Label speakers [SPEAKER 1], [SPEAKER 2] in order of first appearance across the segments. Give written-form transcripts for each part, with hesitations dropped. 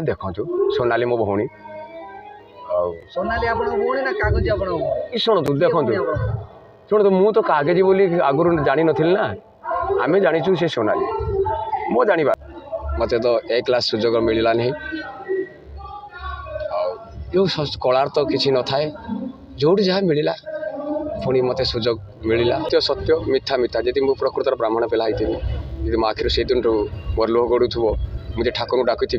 [SPEAKER 1] देखु सोनाली मो भौणी
[SPEAKER 2] सोनाली आपण भौणी ना कागज आपण
[SPEAKER 1] शुणु देखु शुणु मु तो कागज बोली आगुरी जानी नथिल ना आमे जानिचु से सोनाली मो जानिबा मते तो ए क्लास सुजोग मिलला नहीं यो कलार तो किसी न थाए जोड़ी जहाँ मिलला पुणी मते सुजोग मिलला तो सत्य मिथ्या मिथ्या जदि मु प्रकृतर ब्राह्मण पिला होती मो आखिर से दिन मोर लोह गड़ुव मुझे ठाकुर डाकुथी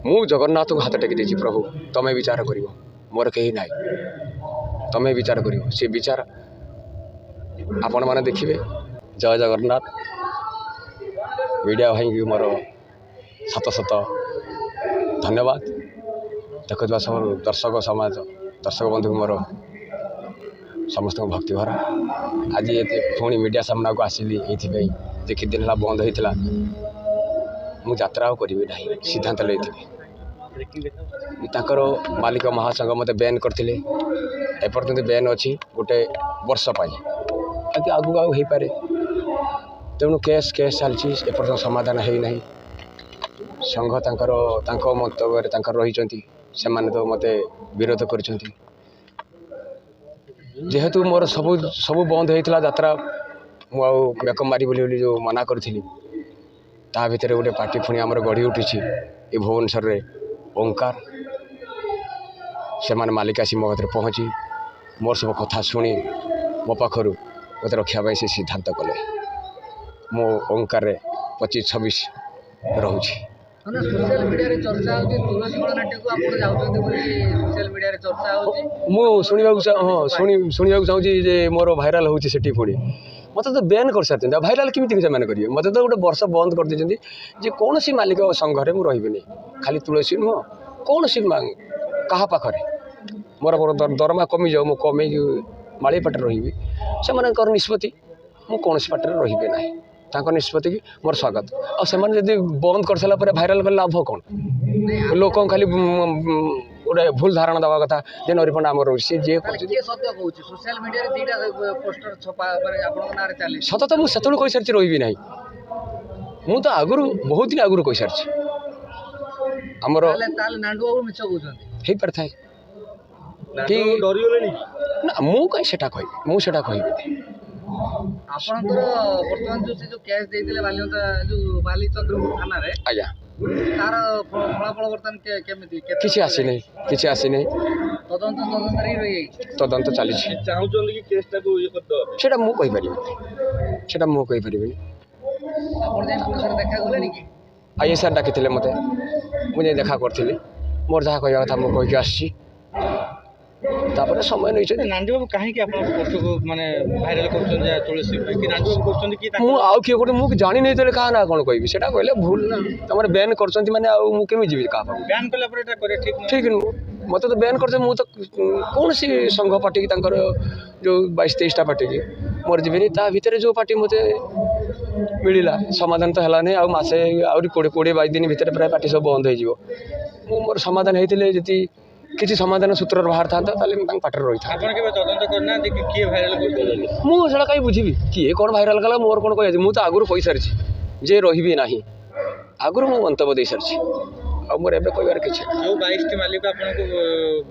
[SPEAKER 1] मु जगन्नाथ को हाथ टेकी देछि प्रभु तमें विचार कर मोर कहीं ना तमें विचार कर सी विचार आपण मैंने देखिए। जय जगन्नाथ मीडिया भाई मोर शत शत धन्यवाद देखुवा सब दर्शक समाज दर्शक बंधु मोर समस्त भक्ति भरा आज ये पुणी मीडिया सामना को आसिली ये कित दिन है बंद होता मु यात्रा करी ना सिद्धांत लेकर मालिक महासंघ मत बैन करते एपर्तंत बैन अच्छी गोटे वर्ष आगे आगू आउ हो पारे तेणु केस चलती एपर्तंत समाधान होना संघ मंतव्य रही तो मत विरोध कर जेहेतु मोर सब बंद होता यात्रा मुझे मेकअप मारी बोली जो मना करी ता भितर गोटे पार्टी पुणी आमर गढ़ी उठी ये भुवनेश्वर रे ओंकार से माने मालिक आसी मो पाखे पहुँची मोर सब कथा शुणी मो पाखर मत रखापी से सिद्धांत कले मो ओंकार रे 25-26 रोचे
[SPEAKER 2] सोशल मीडिया रे चर्चा होती तुलसी गणनाट्य को आपण जाउछन्ते बोली सोशल मीडिया रे चर्चा होती
[SPEAKER 1] मु शुणा चाहूँगी जे मोर भाइराल होची सेठी पुणी मत तो बैन कर सारी भाइराल केमी से करेंगे मत तो गोटे वर्ष बंद कर देते जे कौन सी मालिक संघरे मुझे रही खाली तुलसी नुह कौन सी क्या पाखे मोर दरमा कमी जाऊ मु कमे माड़ी पाटे रही से निष्पत्ति मु कौन पाटे रही ना निष्पत्ति की मोर स्वागत आदि बंद कर सारा भाइराल कर लाभ कौन लोक खाली गोटे भूल धारणा दवा कथा जे नरीपण आम रोचे जे
[SPEAKER 2] सोशल मीडिया रे दीटा पोस्टर छपा माने आपन नारे चली
[SPEAKER 1] सत तो मुझे कही सारी रही ना मु तो आगुरी बहुत दिन आगुरी कही सारी आमर
[SPEAKER 2] नांडू बाबू मिछ कहउछन्ती
[SPEAKER 1] हे पार थाए कि ना मु कहीं सेटा कहि मु सेटा कहि
[SPEAKER 2] आपनकर वर्तमान जो केस देइतिले बालियंता जो बालीचंद्रपुर थाना रे
[SPEAKER 1] आज्ञा
[SPEAKER 2] तार फलाफल वर्तमान केमिति
[SPEAKER 1] किसी आसी नहीं तदंत चली
[SPEAKER 2] चाहउछन्ती कि केसटा को ये कर
[SPEAKER 1] सेटा मु कहि परिबे
[SPEAKER 2] आपण जे पुलिस रे देखा गले कि
[SPEAKER 1] आई सर डाकिथिले मते मुझे देखा करथिले मोर जहाँ कहवा कथा मु कहि आसी तापर समय नहीं
[SPEAKER 2] नांडी बाबू कहीं पोस्ट को माने भाइराल करछन जे तुलसी कि नांडी बाबू करछन कि
[SPEAKER 1] मु आउ के गोटे मु जानि नै तले का ना कोन कहबी सेटा कहले भूल ना तमरे बैन करछन माने आ मु केमि जीवी का
[SPEAKER 2] बैन कला पर एटा करे ठीक
[SPEAKER 1] मत तो बैन करते मु तो कौन सी संघ पार्टी की तांकर जो 22-23टा पार्टी की मोर जीवनी ता भीतर जो पार्टी मते मिलला समाधान तो हला नहीं आ मासे आउरी 20-22 दिन भीतर प्राय पार्टी सब बंद हो जिवो मोर समाधान हेतिले जति किसी समाधान सूत्र बाहर था पाटे रही था
[SPEAKER 2] तदंत करना किए भाइराल
[SPEAKER 1] मुझे कहीं बुझी किए कौन भाइराल कला मोर कौन कह मुझे आगुरी कही सारी जे रही ना आगुरी मु मंतव्य दे सारी आ मोर एबे कहबार किछि
[SPEAKER 2] जो 22 मालिक आपन को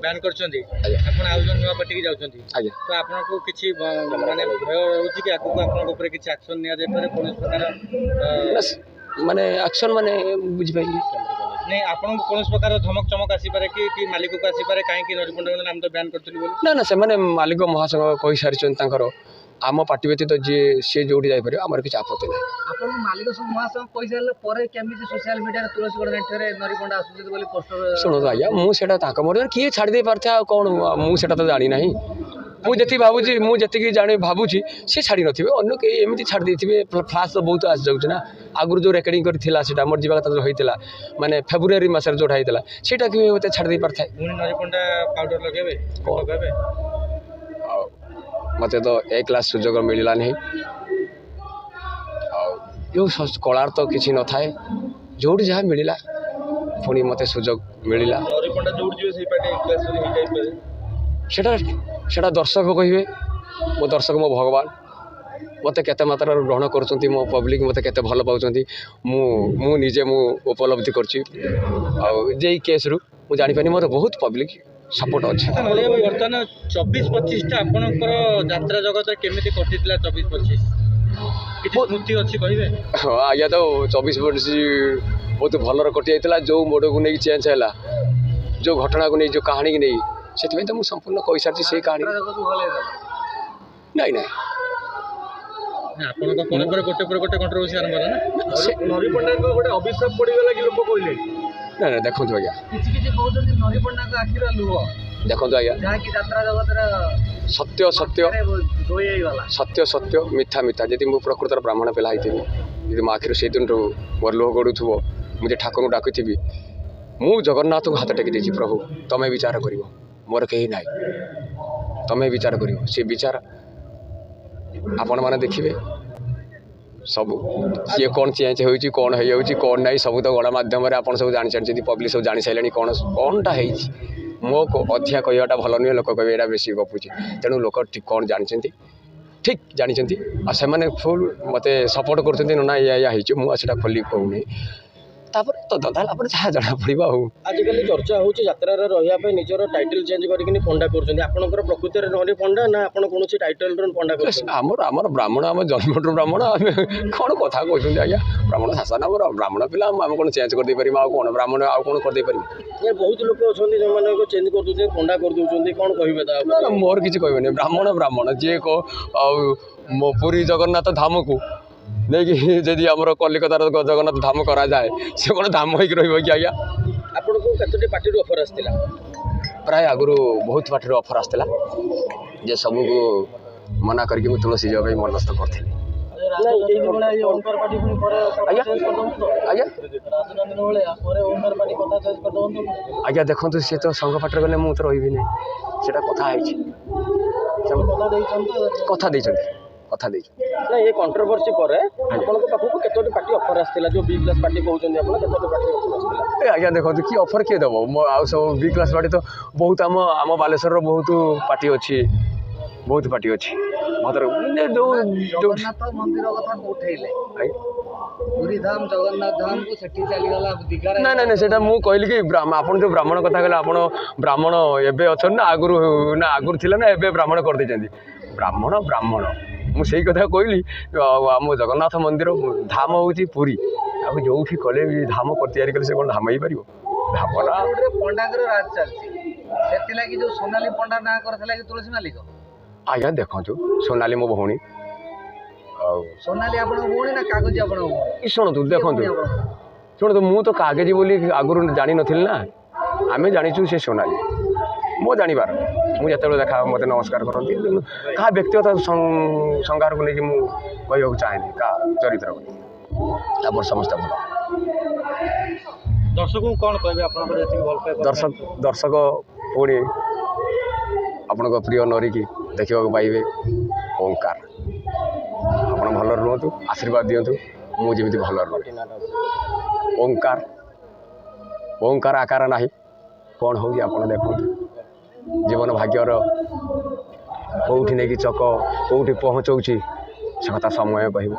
[SPEAKER 2] बैन करछन्ती आपन आउजन नुवा पार्टी की जाउछन्ती तो आपन को किछि माने भय होछि कि आपन को ऊपर किछि एक्शन निया जाय पारे पुलिस प्रकार
[SPEAKER 1] माने एक्शन माने बुझि पाइली
[SPEAKER 2] नहीं आपन को कोन प्रकार धमक चमक आसी पारे कि मालिक को आसी पारे काहे कि नरिपंड नाम तो बैन करथली बोली
[SPEAKER 1] ना से माने मालिक महासंघ कहि सारिछन तांकर आम पार्टी व्यतीत जे सी जोड़ी जाई पारे हमर किछ आपत्ति नै
[SPEAKER 2] आपन मालिक महासंघ कहि सारले परे केमिति सोशल मीडिया रे तुलसी गणनाट्य रे नरिपंड आसुछत बोली पोस्टर
[SPEAKER 1] सुनो आया मु सेटा तांका मोर किए छाड़ी दे पारथा कोन मु सेटा तो जानि नाही मु जति भाबुची मु जति जाने भाबुची से छाड़ी नथिबे अन्य के एमिति छाड़ देथिबे फ्लाश तो बहुत आस जाउछ ना आगुर जो रेकर्डिंग करथिला सेटा मोर जीवा कथा होइतिला माने फेब्रुआरी मासर जोटा होइतिला सेटा कि होते छाड़ दे पारथाय
[SPEAKER 2] मुनि नरिपंडा पाउडर लगेबे लगेबे
[SPEAKER 1] मते तो ए क्लास सुजोग मिलला नहीं यो कलार तो किसी न थाए जोड़ी जहाँ मिलला पुणी मते सुजोग मिलला
[SPEAKER 2] नरिपंडा जोड़ जिवे सेही पाटे क्लास रे हिटाइ पारे
[SPEAKER 1] सेटा दर्शक कहिबे मो दर्शक मो भगवान ମୋତେ କେତେ ମାତ୍ରାରେ ଗ୍ରହଣ କରୁଛନ୍ତି, ମୋ ପବ୍ଲିକ୍ ମୋତେ କେତେ ଭଲ ପାଉଛନ୍ତି ମୁଁ ନିଜେ ଉପଲବ୍ଧି କରିଛି। ଆଉ ଯେ ଏଇ କେସ୍ରୁ ମୁଁ ଜାଣିପାରିନି ମୋର ବହୁତ ପବ୍ଲିକ୍ ସପୋର୍ଟ ଅଛି।
[SPEAKER 2] ବର୍ତ୍ତମାନ 24-25ଟା ଆପଣଙ୍କର ଯାତ୍ରା ଜଗତରେ କେମିତି କଟିଥିଲା? 24-25 କିଛି ସ୍ମୃତି ଅଛି କହିବେ?
[SPEAKER 1] ହଁ ଆଜ୍ଞା, ତ 24-25 ବହୁତ ଭଲରେ କଟିଯାଇଥିଲା। ଯେଉଁ ମୋଡ଼କୁ ନେଇକି ଚେଞ୍ଜ ହେଲା, ଯେଉଁ ଘଟଣାକୁ ନେଇ, ଯେଉଁ କାହାଣୀକି ନେଇ, ସେଥିପାଇଁ ତ ମୁଁ ସମ୍ପୂର୍ଣ୍ଣ କହିସାରିଛି ସେଇ କାହାଣୀ। ନାଇଁ
[SPEAKER 2] ଆପଣଙ୍କ ପରେ ପରେ ଗୋଟେ କଣ୍ଟ୍ରୋଭର୍ସି ଆରମ୍ଭ ହେଲା ନା?
[SPEAKER 3] ନରି ପଣ୍ଡାଙ୍କ ଗୋଟେ ଅଭିଶାପ ପଡ଼ିଗଲା କି ଲୋକ କହିଲେ?
[SPEAKER 1] ନାଇଁ ଦେଖନ୍ତୁ ଆଜ୍ଞା,
[SPEAKER 3] କିଛି କହୁଛନ୍ତି ନରି ପଣ୍ଡାଙ୍କ ଆଖିର ଲୁହ,
[SPEAKER 1] ଦେଖନ୍ତୁ ଆଜ୍ଞା,
[SPEAKER 3] ଯାହାକି ଯାତ୍ରା ଜଗତର
[SPEAKER 1] ସତ୍ୟ ମିଥ୍ୟା। ଯଦି ମୁଁ ପ୍ରକୃତର ବ୍ରାହ୍ମଣ ପିଲା ହେଇଥିବି, ଯଦି ମୋ ଆଖିରୁ ସେଇ ଦିନଠୁ ମୋର ଲୁହ ଗଡ଼ୁଥିବ, ମୁଁ ଯେ ଠାକୁରଙ୍କୁ ଡାକୁଥିବି, ମୁଁ ଜଗନ୍ନାଥଙ୍କୁ ହାତ ଟେକି ଦେଇଛି, ପ୍ରଭୁ ତମେ ବିଚାର କରିବ, ମୋର କେହି ନାହିଁ, ତମେ ବିଚାର କରିବ। ସେ ବିଚାର ଆପଣମାନେ ଦେଖିବେ ସବୁ, ସିଏ କ'ଣ ଚେଞ୍ଜ ହେଉଛି, କ'ଣ ହେଇଯାଉଛି, କ'ଣ ନାହିଁ, ସବୁ ତ ଗଣମାଧ୍ୟମରେ ଆପଣ ସବୁ ଜାଣିସାରିଛନ୍ତି, ପବ୍ଲିକ୍ ସବୁ ଜାଣିସାରିଲେଣି କ'ଣଟା ହେଇଛି। ମୋ ଅଧିକା କହିବାଟା ଭଲ ନୁହେଁ, ଲୋକ କହିବେ ଏଇଟା ବେଶୀ ଗପୁଛି। ତେଣୁ ଲୋକ କ'ଣ ଜାଣିଛନ୍ତି, ଠିକ୍ ଜାଣିଛନ୍ତି, ଆଉ ସେମାନେ ଫୁଲ୍ ମୋତେ ସପୋର୍ଟ କରୁଛନ୍ତି। ନା ଏଇଆ ହେଇଛି, ମୁଁ ସେଇଟା ଖୋଲି କହୁନି। ତାପରେ ତଦନ୍ତ ହେଲା ପରେ ଯାହା ଜଣାପଡ଼ିବ। ଆଉ
[SPEAKER 3] ଆଜିକାଲି ଚର୍ଚ୍ଚା ହେଉଛି ଯାତ୍ରାରେ ରହିବା ପାଇଁ ନିଜର ଟାଇଟଲ୍ ଚେଞ୍ଜ କରିକି ପଣ୍ଡା କରୁଛନ୍ତି। ଆପଣଙ୍କର ପ୍ରକୃତିରେ ନରି ପଣ୍ଡା ନା ଆପଣ କୌଣସି ଟାଇଟଲ୍ର ପଣ୍ଡା କରୁଛନ୍ତି?
[SPEAKER 1] ଆମର ବ୍ରାହ୍ମଣ, ଆମ ଜନ୍ମଠୁ ବ୍ରାହ୍ମଣ, ଆମେ କ'ଣ କଥା କହୁଛନ୍ତି ଆଜ୍ଞା? ବ୍ରାହ୍ମଣ ଶାସନ, ଆମର ବ୍ରାହ୍ମଣ ପିଲା, ଆମେ କ'ଣ ଚେଞ୍ଜ କରିଦେଇପାରିବା? ଆଉ କ'ଣ ବ୍ରାହ୍ମଣ ଆଉ କ'ଣ କରିଦେଇପାରିବୁ?
[SPEAKER 3] ବହୁତ ଲୋକ ଅଛନ୍ତି ଯେଉଁମାନଙ୍କୁ ଚେଞ୍ଜ କରିଦେଉଛନ୍ତି, ପଣ୍ଡା କରିଦେଉଛନ୍ତି, କ'ଣ କହିବେ ତା?
[SPEAKER 1] ନା ମୋର କିଛି କହିବେନି। ବ୍ରାହ୍ମଣ ଯିଏ ଆଉ ମୋ ପୁରୀ ଜଗନ୍ନାଥ ଧାମକୁ ନେଇକି ଯଦି ଆମର କଲିକତାର ଜଗନ୍ନାଥ ଧାମ କରାଯାଏ, ସେ କ'ଣ ଧାମ ହେଇକି ରହିବ କି ଆଜ୍ଞା?
[SPEAKER 3] ଆପଣଙ୍କୁ କେତୋଟି ପାର୍ଟିରୁ ଅଫର୍ ଆସିଥିଲା?
[SPEAKER 1] ପ୍ରାୟ ଆଗରୁ ବହୁତ ପାର୍ଟିରୁ ଅଫର୍ ଆସିଥିଲା, ଯେ ସବୁକୁ ମନା କରିକି ମୁଁ ତୁଳସୀ ଯିବା ପାଇଁ ମନସ୍ଥ କରିଥିଲି। ଆଜ୍ଞା ଦେଖନ୍ତୁ, ସିଏ ତ ସଂଘ ପାର୍ଟିରେ ଗଲେ ମୁଁ ତ ରହିବିନି, ସେଇଟା କଥା ହେଇଛି, କଥା ଦେଇଛନ୍ତି।
[SPEAKER 3] ନା ଏ କଣ୍ଟ୍ରୋଭର୍ସି ପରେ ଆପଣଙ୍କ ପାଖକୁ କେତୋଟି ପାର୍ଟି ଅଫର୍ ଆସିଥିଲା? ଯେଉଁ B କ୍ଲାସ୍ ପାର୍ଟି କହୁଛନ୍ତି ଆପଣ, କେତୋଟି ପାର୍ଟି ଅଫର୍ ଆସିଥିଲା?
[SPEAKER 1] ଆଜ୍ଞା ଦେଖନ୍ତୁ, କି ଅଫର୍ କିଏ ଦେବ? ଆଉ ସବୁ B କ୍ଲାସ୍ ପାର୍ଟି ତ ବହୁତ, ଆମ ବାଲେଶ୍ୱରର ବହୁତ ପାର୍ଟି ଅଛି ଭଦ୍ରକ।
[SPEAKER 3] ଜଗନ୍ନାଥ ମନ୍ଦିର କଥା ଉଠେଇଲେ, ପୁରୀ ଧାମ, ଜଗନ୍ନାଥ ଧାମକୁ ସେଠି ଚାଲିଗଲା ଦିଘାରେ।
[SPEAKER 1] ନାଇଁ ସେଇଟା ମୁଁ କହିଲି କି ଆପଣ ଯେଉଁ ବ୍ରାହ୍ମଣ କଥା କହିଲେ, ଆପଣ ବ୍ରାହ୍ମଣ ଏବେ ଅଛନ୍ତି ନା ଆଗରୁ ଥିଲେ ନା ଏବେ ବ୍ରାହ୍ମଣ କରିଦେଇଛନ୍ତି? ବ୍ରାହ୍ମଣ ମୁଁ ସେଇ କଥା କହିଲି। ଆମ ଜଗନ୍ନାଥ ମନ୍ଦିର ଧାମ ହେଉଛି ପୁରୀ, ଆଉ ଯେଉଁଠି କଲେ ବି ଧାମ ତିଆରି କଲେ ସେ କ'ଣ ଧାମ ହେଇପାରିବ?
[SPEAKER 3] ପଣ୍ଡାଙ୍କର ରାଜ ଚାଲିଛି, ସେଥିଲାଗି ଯେଉଁ ସୋନାଲି ପଣ୍ଡା ନାଁ କରିଥିଲା କି ତୁଳସୀ ମାଲିକ।
[SPEAKER 1] ଆଜ୍ଞା ଦେଖନ୍ତୁ, ସୋନାଲି ମୋ ଭଉଣୀ। ଆଉ
[SPEAKER 3] ସୋନାଲି ଆପଣଙ୍କ ଭଉଣୀ ନା କାଗଜ ଆପଣଙ୍କ ଭଉଣୀ?
[SPEAKER 1] ଶୁଣନ୍ତୁ, ମୁଁ ତ କାଗଜି ବୋଲି ଆଗରୁ ଜାଣିନଥିଲି ନା, ଆମେ ଜାଣିଛୁ ସେ ସୋନାଲି। ମୋ ଜାଣିବାର, ମୁଁ ଯେତେବେଳେ ଦେଖା ମୋତେ ନମସ୍କାର କରନ୍ତି, କାହା ବ୍ୟକ୍ତିଗତ ସଂଘାରକୁ ନେଇକି ମୁଁ କହିବାକୁ ଚାହେଁନି କାହା ଚରିତ୍ରକୁ। ତାପରେ ସମସ୍ତେ ଭଲ।
[SPEAKER 2] ଦର୍ଶକଙ୍କୁ କ'ଣ କହିବେ ଆପଣଙ୍କର ଯେତିକି ଭଲ ପାଇବା?
[SPEAKER 1] ଦର୍ଶକ ପୁଣି ଆପଣଙ୍କ ପ୍ରିୟ ନରିକି ଦେଖିବାକୁ ପାଇବେ ଓଙ୍କାର। ଆପଣ ଭଲରେ ରୁହନ୍ତୁ, ଆଶୀର୍ବାଦ ଦିଅନ୍ତୁ, ମୁଁ ଯେମିତି ଭଲରେ ରୁହେ। ଓଙ୍କାର ଆକାର ନାହିଁ, କ'ଣ ହେଉଛି ଆପଣ ଦେଖନ୍ତୁ। ଜୀବନ ଭାଗ୍ୟର କେଉଁଠି ନେଇକି ଚକ କେଉଁଠି ପହଞ୍ଚଉଛି ସେ କଥା ସମୟ କହିବ।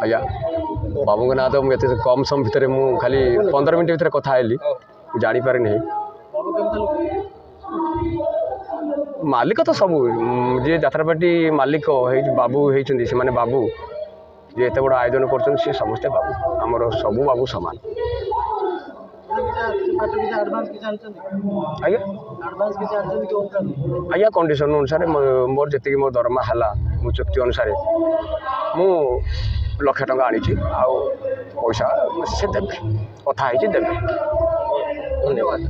[SPEAKER 1] ଆଜ୍ଞା ବାବୁଙ୍କ ନାଁ ତ ମୁଁ ଏତେ କମ୍ ସମୟ ଭିତରେ, ମୁଁ ଖାଲି 15 ମିନିଟ୍ ଭିତରେ କଥା ହେଲି, ମୁଁ ଜାଣିପାରିନି। ମାଲିକ ତ ସବୁ, ଯିଏ ଯାତ୍ରାପାର୍ଟି ମାଲିକ ବାବୁ ହେଇଛନ୍ତି, ସେମାନେ ବାବୁ ଯିଏ ଏତେ ବଡ଼ ଆୟୋଜନ କରୁଛନ୍ତି, ସେ ସମସ୍ତେ ବାବୁ। ଆମର ସବୁ ବାବୁ ସମାନ। ଆଜ୍ଞା କଣ୍ଡିସନ ଅନୁସାରେ ମୋର ଯେତିକି ମୋ ଦରମା ହେଲା, ମୋ ଚୁକ୍ତି ଅନୁସାରେ ମୁଁ 1,00,000 ଟଙ୍କା ଆଣିଛି। ଆଉ ପଇସା ସେ ଦେବେ, କଥା ହେଇଛି ଦେବେ।
[SPEAKER 3] ଧନ୍ୟବାଦ।